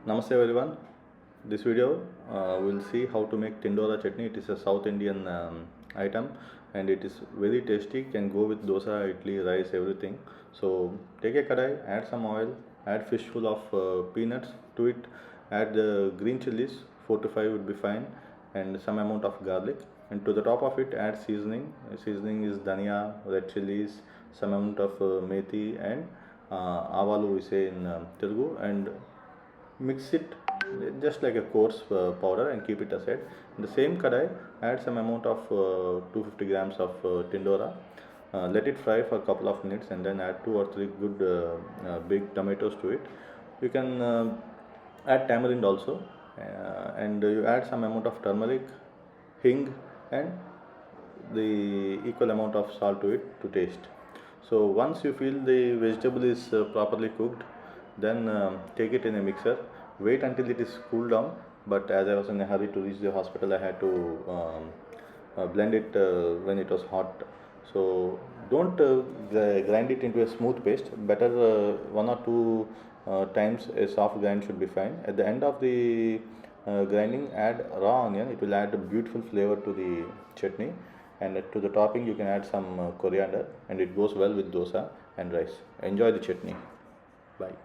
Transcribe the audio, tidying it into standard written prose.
Namaste everyone. This video we'll see how to make tindora chutney. It is a South Indian item and it is very tasty. Can go with dosa, idli, rice, everything. So take a kadai, add some oil, add fishful of peanuts to it, add green chilies, 4 to 5 would be fine, and some amount of garlic. And to the top of it add seasoning. Seasoning is dhania, red chilies, some amount of methi and avalu we say in Telugu, and mix it just like a coarse powder and keep it aside. In the same kadai add some amount of 250 grams of tindora. Let it fry for a couple of minutes and then add 2 or 3 good big tomatoes to it. You can add tamarind also, and you add some amount of turmeric, hing, and the equal amount of salt to it to taste. So once you feel the vegetable is properly cooked, then take it in a mixer. Wait until it is cooled down. But as I was in a hurry to reach the hospital, I had to blend it when it was hot. So don't grind it into a smooth paste. Better 1 or 2 times a soft grind should be fine. At the end of the grinding, add raw onion. It will add a beautiful flavor to the chutney. And to the topping you can add some coriander, and it goes well with dosa and rice. Enjoy the chutney. Bye.